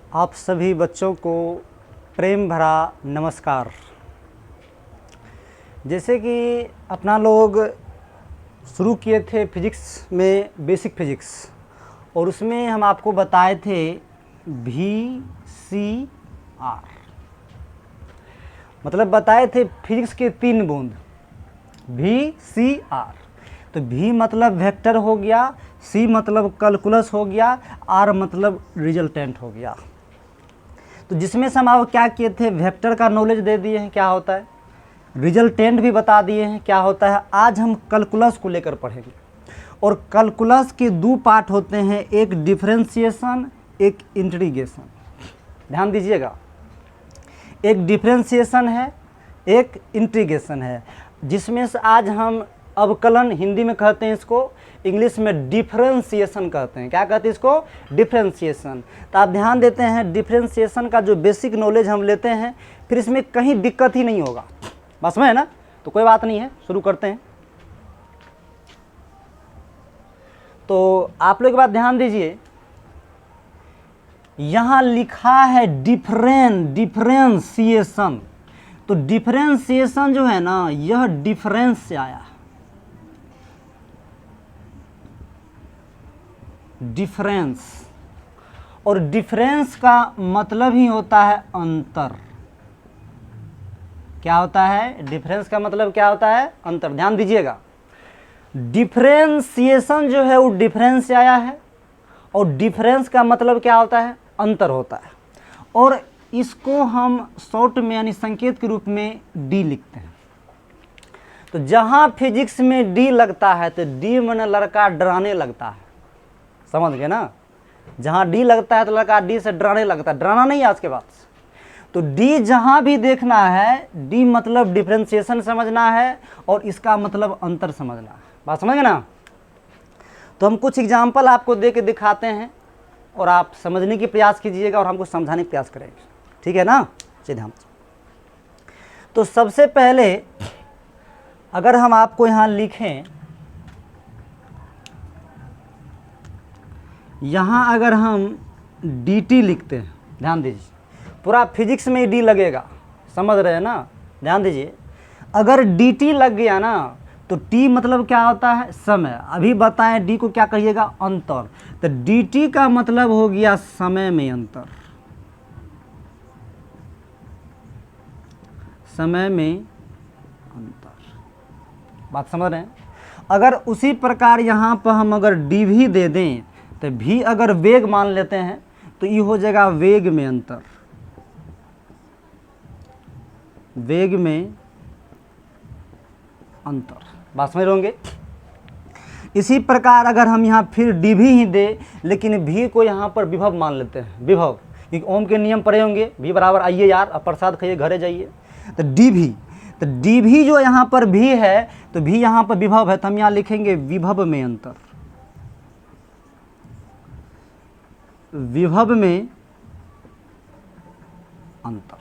आप सभी बच्चों को प्रेम भरा नमस्कार। जैसे कि अपना लोग शुरू किए थे फिजिक्स में बेसिक फिजिक्स, और उसमें हम आपको बताए थे VCR, मतलब बताए थे फिजिक्स के 3 बूंद VCR। तो V मतलब वेक्टर हो गया, C मतलब कैलकुलस हो गया, R मतलब रिजल्टेंट हो गया। तो जिसमें से हम आपको क्या किए थे, वेक्टर का नॉलेज दे दिए हैं क्या होता है, रिजल्टेंट भी बता दिए हैं क्या होता है। आज हम कैलकुलस को लेकर पढ़ेंगे, और कैलकुलस के 2 पार्ट होते हैं, एक डिफरेंशिएशन, एक इंटीग्रेशन। ध्यान दीजिएगा, एक डिफरेंशिएशन है, एक इंटीग्रेशन है, जिसमें से आज हम अवकलन हिंदी में कहते हैं इसको, इंग्लिश में डिफरेंशिएशन कहते हैं। क्या कहते हैं इसको? डिफरेंशिएशन। तो आप ध्यान देते हैं, डिफरेंशिएशन का जो बेसिक नॉलेज हम लेते हैं, फिर इसमें कहीं दिक्कत ही नहीं होगा। बस में है ना, तो कोई बात नहीं है, शुरू करते हैं। तो आप लोग एक बात ध्यान दीजिए, यहां लिखा है डिफरेंशिएशन। तो डिफरेंशिएशन जो है ना, यह डिफरेंस से आया, डिफरेंस। और डिफरेंस का मतलब ही होता है अंतर। क्या होता है? डिफरेंस का मतलब क्या होता है? अंतर। ध्यान दीजिएगा, डिफरेंशिएशन जो है वो डिफरेंस से आया है, और डिफरेंस का मतलब क्या होता है? अंतर होता है। और इसको हम शॉर्ट में यानी संकेत के रूप में डी लिखते हैं। तो जहां फिजिक्स में डी लगता है तो डी माने लड़का डराने लगता है, समझ गए ना। जहां डी लगता है तो लड़का डी से डराने लगता है, डराना नहीं है आज के बाद। तो डी जहां भी देखना है, डी मतलब डिफरेंशिएशन समझना है, और इसका मतलब अंतर समझना है। बात समझ गए ना। तो हम कुछ एग्जाम्पल आपको दे के दिखाते हैं, और आप समझने की प्रयास कीजिएगा और हमको समझाने का प्रयास करेंगे, ठीक है ना। चलिए हम, तो सबसे पहले अगर हम आपको यहां लिखें, यहां अगर हम dt लिखते हैं, ध्यान दीजिए, पूरा फिजिक्स में डी लगेगा, समझ रहे हैं ना। ध्यान दीजिए, अगर dt लग गया ना, तो t मतलब क्या होता है? समय। अभी बताएं d को क्या कहिएगा? अंतर। तो dt का मतलब हो गया समय में अंतर, समय में अंतर। बात समझ रहे हैं। अगर उसी प्रकार यहाँ पर हम अगर d भी दे दें, तो v अगर वेग मान लेते हैं, तो ये हो जाएगा वेग में अंतर, वेग में अंतर। बात समझ होंगे। इसी प्रकार अगर हम यहाँ फिर डी भी ही दे, लेकिन भी को यहाँ पर विभव मान लेते हैं, विभव, क्योंकि ओम के नियम पढ़े होंगे, भी बराबर आइए यार, अब प्रसाद खाइए घरे जाइए। तो डी भी, तो डी भी जो यहाँ पर भी है, तो भी यहाँ पर विभव है, तो हम यहाँ लिखेंगे विभव में अंतर, विभव में अंतर,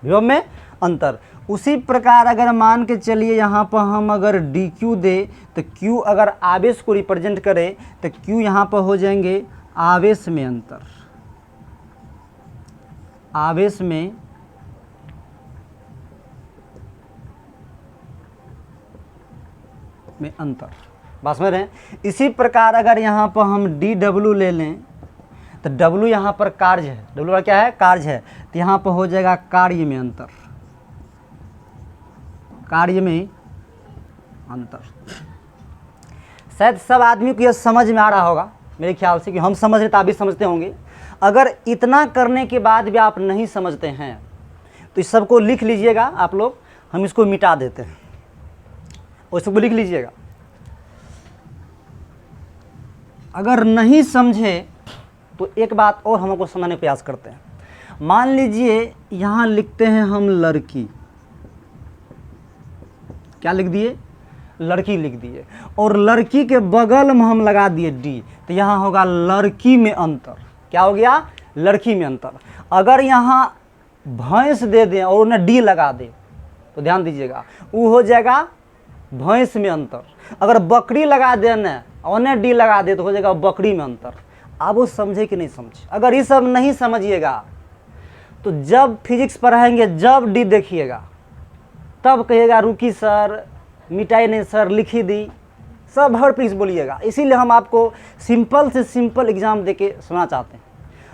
विभव में अंतर। उसी प्रकार अगर मान के चलिए यहाँ पर हम अगर डी क्यू दे, तो क्यू अगर आवेश को रिप्रेजेंट करे, तो क्यू यहाँ पर हो जाएंगे आवेश में अंतर, आवेश में अंतर। बस में रहें। इसी प्रकार अगर यहाँ पर हम डी डब्ल्यू ले लें, तो डब्ल्यू यहाँ पर कार्य है, डब्ल्यू क्या है? कार्य है। तो यहाँ पर हो जाएगा कार्य में अंतर, कार्य में अंतर। शायद सब आदमी को यह समझ में आ रहा होगा मेरे ख्याल से, कि हम समझ रहे तो आप भी समझते होंगे। अगर इतना करने के बाद भी आप नहीं समझते हैं, तो इस सबको लिख लीजिएगा आप लोग, हम इसको मिटा देते हैं, और सबको लिख लीजिएगा। अगर नहीं समझे तो एक बात और हमको समझने का प्रयास करते हैं। मान लीजिए यहाँ लिखते हैं हम लड़की, क्या लिख दिए? लड़की लिख दिए, और लड़की के बगल में हम लगा दिए डी, तो यहाँ होगा लड़की में अंतर। क्या हो गया? लड़की में अंतर। अगर यहाँ भैंस दे दें और उन्हें डी लगा दे, तो ध्यान दीजिएगा, वो हो जाएगा भैंस में अंतर। अगर बकरी लगा देना और उन्हें डी लगा दे, तो हो जाएगा बकरी में अंतर। आप वो समझे कि नहीं समझे। अगर ये सब नहीं समझिएगा तो जब फिजिक्स पढ़ाएंगे, जब डी देखिएगा तब कहिएगा रुकी सर, मिटाई नहीं सर, लिखी दी, सब हर प्लीज बोलिएगा। इसीलिए हम आपको सिंपल से सिंपल एग्जाम देके सुना चाहते हैं।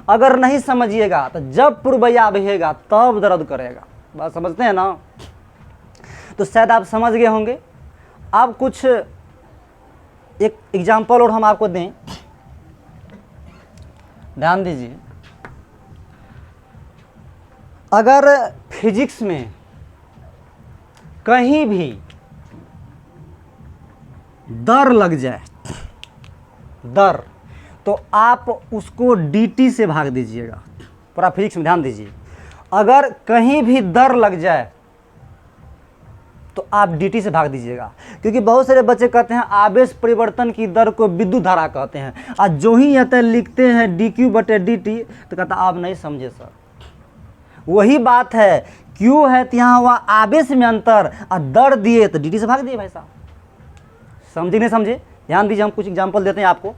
अगर नहीं समझिएगा तो जब पूर्वया बहेगा तब दर्द करेगा। बात समझते हैं ना? तो शायद आप समझ गए होंगे। अब कुछ एक एग्जाम्पल और हम आपको दें, ध्यान दीजिए। अगर फिजिक्स में कहीं भी दर लग जाए, दर, तो आप उसको dt से भाग दीजिएगा। पूरा फिजिक्स में ध्यान दीजिए, अगर कहीं भी दर लग जाए तो आप dt से भाग दीजिएगा। क्योंकि बहुत सारे बच्चे कहते हैं आवेश परिवर्तन की दर को विद्युत धारा कहते हैं, और जो ही यह लिखते हैं dq/dt तो कहता आप नहीं समझे सर। वही बात है, q है तो यहाँ हुआ आवेश में अंतर, और दर दिए तो dt से भाग दिए। भाई साहब समझे नहीं समझे? ध्यान दीजिए, हम कुछ एग्जाम्पल देते हैं आपको।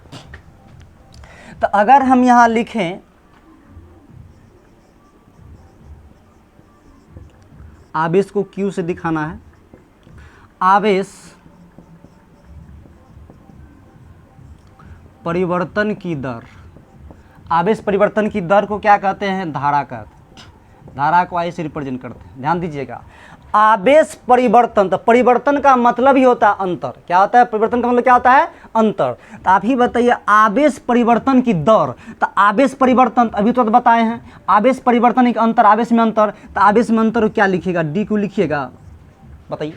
तो अगर हम यहाँ लिखें आवेश को q से दिखाना है, आवेश परिवर्तन की दर, आवेश परिवर्तन की दर को क्या कहते हैं? धारा कहते हैं। धारा को I से रिप्रेजेंट करते हैं। ध्यान दीजिएगा, आवेश परिवर्तन, तो परिवर्तन का मतलब ही होता है अंतर। क्या होता है परिवर्तन का मतलब? क्या होता है? अंतर। तो आप ही बताइए आवेश परिवर्तन की दर, तो आवेश परिवर्तन अभी तो बताए हैं, आवेश परिवर्तन एक अंतर, आवेश में अंतर, तो आवेश में अंतर क्या लिखिएगा? डी क्यू लिखिएगा, बताइए।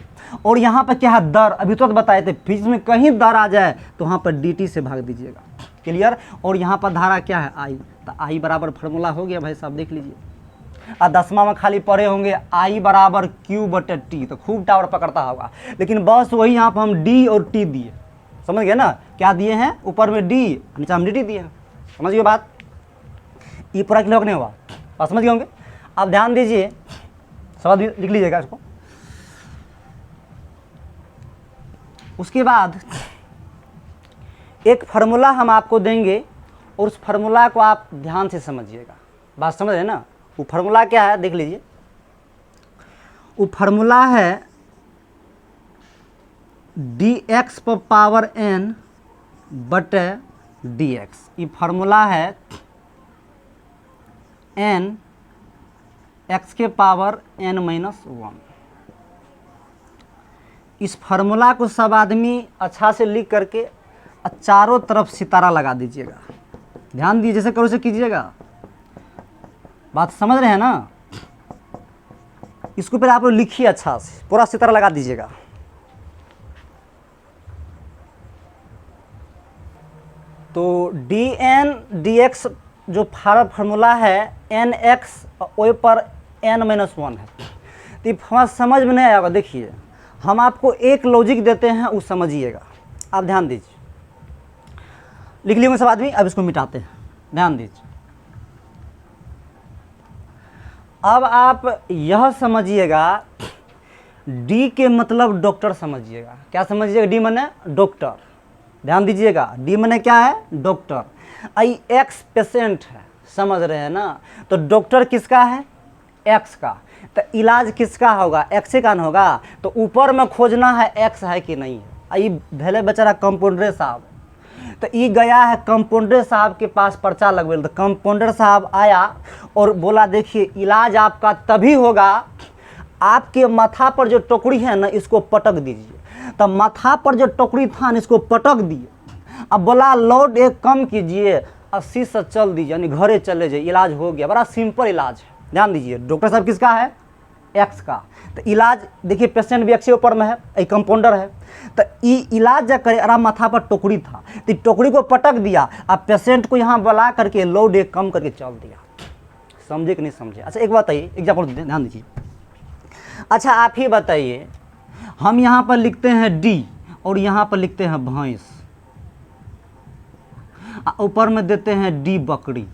और यहाँ पर क्या है? दर, अभी तो बताए थे फिजिक्स में कहीं दर आ जाए तो वहाँ पर dt से भाग दीजिएगा। क्लियर? और यहाँ पर धारा क्या है? I, तो I बराबर फार्मूला हो गया भाई साहब, देख लीजिए। और 10वां में खाली पढ़े होंगे I बराबर Q/T, तो खूब टावर पकड़ता होगा। लेकिन बस वही यहाँ पर हम D और T दिए, समझ गए ना? क्या दिए हैं? ऊपर में D, नीचे हम dt दिए हैं। समझ गए बात? ये पूरा क्लियर नहीं हुआ? बात समझ गए होंगे? अब ध्यान दीजिए, सवाल लिख लीजिएगा इसको। उसके बाद एक फार्मूला हम आपको देंगे और उस फार्मूला को आप ध्यान से समझिएगा। बात समझ रहे हैं ना? वो फार्मूला क्या है? देख लीजिए। वो फार्मूला है dx⁴n बटे dx। ये फार्मूला है n x⁻n-1। इस फार्मूला को सब आदमी अच्छा से लिख करके चारों तरफ सितारा लगा दीजिएगा। ध्यान दीजिए, जैसे करो से कीजिएगा। बात समझ रहे हैं ना? इसको फिर आप लोग लिखिए अच्छा से, पूरा सितारा लगा दीजिएगा। तो dn dx जो फार्मूला है nx ऊपर n-1 है। तो हमारा समझ में नहीं आएगा। देखिए, हम आपको एक लॉजिक देते हैं, वो समझिएगा। आप ध्यान दीजिए, लिख लिए सब आदमी। अब इसको मिटाते हैं, ध्यान दीजिए। अब आप यह समझिएगा, डी के मतलब डॉक्टर समझिएगा। क्या समझिएगा? डी माने डॉक्टर। ध्यान दीजिएगा, डी माने क्या है? डॉक्टर। आई एक्स पेशेंट है, समझ रहे हैं ना? तो डॉक्टर किसका है? एक्स का। तो इलाज किसका होगा? एक्स का न होगा। तो ऊपर में खोजना है एक्स है कि नहीं है। आई भले बेचारा कंपाउंडर साहब, तो ये गया है कंपाउंडर साहब के पास पर्चा लगवे। तो कंपाउंडर साहब आया और बोला देखिए इलाज आपका तभी होगा, आपके माथा पर जो टोकरी है ना इसको पटक दीजिए। तो माथा पर जो टोकरी था ना इसको पटक दिए। अब बोला लोड एक कम कीजिए, 80 से चल दीजिए, यानी घरे चले जाइए, इलाज हो गया। बड़ा सिंपल इलाज है। ध्यान दीजिए, डॉक्टर साहब किसका है? एक्स का। तो इलाज देखिए, पेशेंट भी एक्स ऊपर में है, एक कंपाउंडर है। तो ये इलाज जब करे, आराम माथा पर टोकरी था तो टोकरी को पटक दिया, अब पेशेंट को यहाँ बुला करके लोड एक कम करके चल दिया। समझे कि नहीं समझे? अच्छा एक बात बताइए, एग्जाम्पल देते हैं, ध्यान दीजिए। अच्छा आप ही बताइए, हम यहाँ पर लिखते हैं डी और यहाँ पर लिखते हैं भैंस, ऊपर में देते हैं डी बकरी।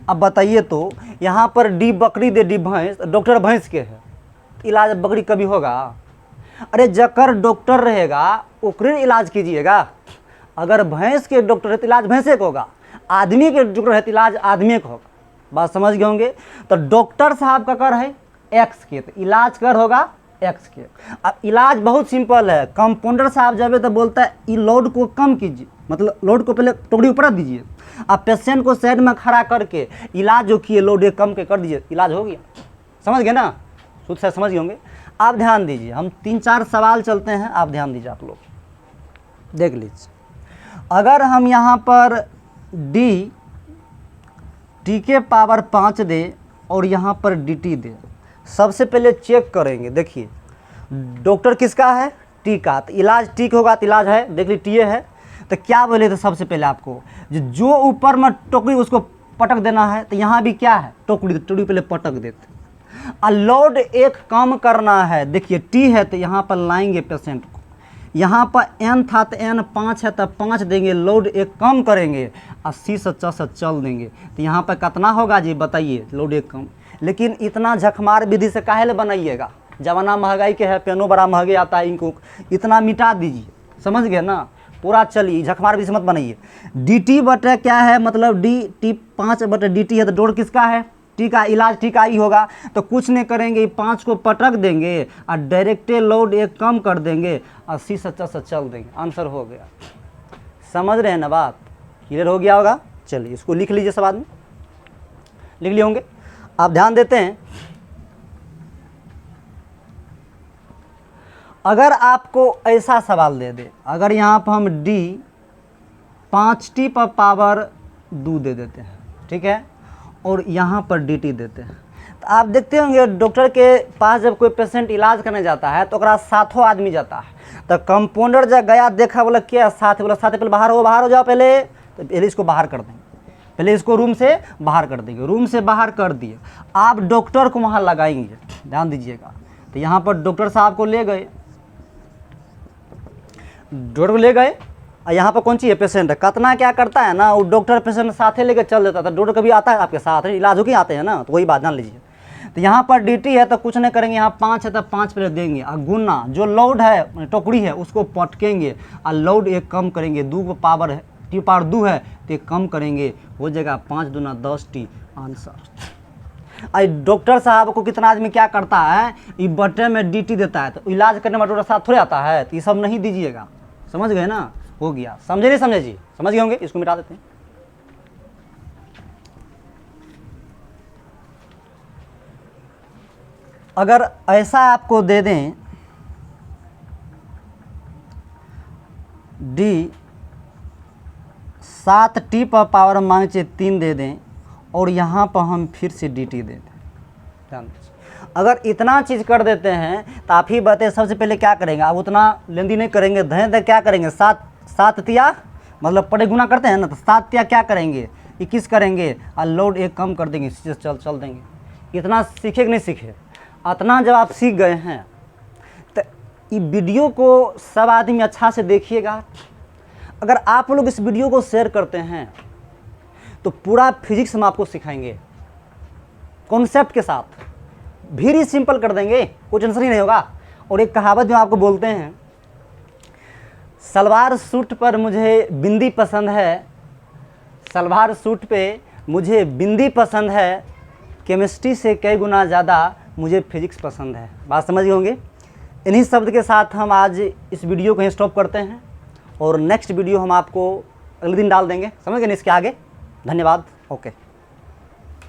अब बताइए तो यहाँ पर डी बकरी दे डी भैंस, डॉक्टर भैंस के है, इलाज बकरी कभी होगा? अरे जकर डॉक्टर रहेगा ओकरे इलाज कीजिएगा। अगर भैंस के डॉक्टर है तो इलाज भैंसे का होगा, आदमी के डॉक्टर है तो इलाज आदमी का होगा। बात समझ गए होंगे। तो डॉक्टर साहब का कर है एक्स के, तो इलाज कर होगा एक्स के। अब इलाज बहुत सिंपल है। कंपाउंडर साहब जब है तो बोलता है ये लोड को कम कीजिए, मतलब लोड को पहले टोकरी ऊपर रख दीजिए, अब पेशेंट को साइड में खड़ा करके इलाज जो किए लोड एक कम के कर दीजिए, इलाज हो गया। समझ गए ना, शुद्ध से समझ गए होंगे। आप ध्यान दीजिए, हम 3-4 सवाल चलते हैं, आप ध्यान दीजिए, आप लोग देख लीजिए। अगर हम यहाँ पर डी टी के पावर 5 दे और यहाँ पर डी टी दे, सबसे पहले चेक करेंगे। देखिए डॉक्टर किसका है, टी का, तो इलाज टी का होगा, तो इलाज है, देख लीजिए टी है। तो क्या बोले, तो सबसे पहले आपको जो ऊपर में टोकरी उसको पटक देना है, तो यहाँ भी क्या है, टोकरी पहले पटक देते। और लोड एक कम करना है, देखिए टी है तो यहाँ पर लाएंगे पेशेंट को, यहाँ पर एन था तो एन 5 है तो 5 देंगे, लोड एक कम करेंगे, 80 से 60 चल देंगे, तो यहाँ पर कितना होगा जी बताइए, लोड एक कम। लेकिन इतना झकमार विधि से काहे ले बनाइएगा, जमाना महंगाई के है, पेनो बड़ा महंगे आता है, इनको इतना मिटा दीजिए। समझ गए ना, पूरा चलिए, झकमार विधि से मत बनाइए। डी टी बटे क्या है, मतलब डी टी 5 बटे डी टी है, तो डोर किसका है, टी का, इलाज टी का ही होगा। तो कुछ नहीं करेंगे, 5 को पटक देंगे और डायरेक्टे लोड एक कम कर देंगे, 80 से 60 चल देंगे, आंसर हो गया। समझ रहे हैं ना बात, क्लियर हो गया होगा। चलिए इसको लिख लीजिए, सब आदमी लिख लिए होंगे। आप ध्यान देते हैं, अगर आपको ऐसा सवाल दे दे, अगर यहाँ पर हम डी 5t पर पावर 2 दे देते हैं, ठीक है, और यहाँ पर डी टी देते हैं, तो आप देखते होंगे डॉक्टर के पास जब कोई पेशेंट इलाज करने जाता है तो ओकरा साथों आदमी जाता है। तो कंपाउंडर जब गया, देखा, बोला क्या साथ, बोला साथ, पहले बाहर हो जाओ, पहले तो पहले इसको बाहर कर देंगे, पहले इसको रूम से बाहर कर देंगे। रूम से बाहर कर दिए, आप डॉक्टर को वहाँ लगाएंगे, ध्यान दीजिएगा। तो यहाँ पर डॉक्टर साहब को ले गए, डॉक्टर को ले गए, और यहाँ पर कौन सी है, पेशेंट है। कितना क्या करता है ना, वो डॉक्टर पेशेंट साथे लेकर चल देता था। डॉक्टर कभी आता है आपके साथ, इलाज हो के आते हैं ना, तो वही बात जान लीजिए। तो यहाँ पर डी है तो कुछ नहीं करेंगे, यहाँ 5 है तो 5 पहले देंगे, और गुना जो लोड है टोकरी है उसको पटकेंगे और लोड एक कम करेंगे। 2 को पावर है, टी पावर 2 है तो एक कम करेंगे, हो जाएगा 5 दूना 10 टी, आंसर। आई डॉक्टर साहब को कितना आदमी क्या करता है, ये बटे में डी देता है, तो इलाज करने में डॉक्टर साहब थोड़े आता है, तो ये सब नहीं दीजिएगा। समझ गए ना, हो गया। समझे नहीं समझे जी, समझ गए होंगे। इसको मिटा देते हैं। अगर ऐसा आपको दे दें डी 7t पर पावर मांग चाहिए 3 दे दें, और यहाँ पर हम फिर से डी टी दे दें, ध्यान दीजिए। अगर इतना चीज़ कर देते हैं तो आप ही बताइए सबसे पहले क्या करेंगे। आप उतना लेंदी नहीं करेंगे, धैर्य क्या करेंगे, 7 तिया मतलब पड़े गुना करते हैं ना, तो 7 तिया क्या करेंगे, 21 करेंगे, और लोड एक कम कर देंगे, चल देंगे। इतना सीखे कि नहीं सीखे, इतना जब आप सीख गए हैं तो ये वीडियो को सब आदमी अच्छा से देखिएगा। अगर आप लोग इस वीडियो को शेयर करते हैं तो पूरा फिजिक्स हम आपको सिखाएंगे कॉन्सेप्ट के साथ, वेरी सिंपल कर देंगे, कोई टेंशन ही नहीं होगा। और एक कहावत जो आपको बोलते हैं, सलवार सूट पर मुझे बिंदी पसंद है, सलवार सूट पे मुझे बिंदी पसंद है, केमिस्ट्री से कई गुना ज़्यादा मुझे फिजिक्स पसंद है। बात समझ गए होंगे। इन्हीं शब्द के साथ हम आज इस वीडियो को यहीं स्टॉप करते हैं, और नेक्स्ट वीडियो हम आपको अगले दिन डाल देंगे, समझ गए ना, इसके आगे। धन्यवाद, ओके।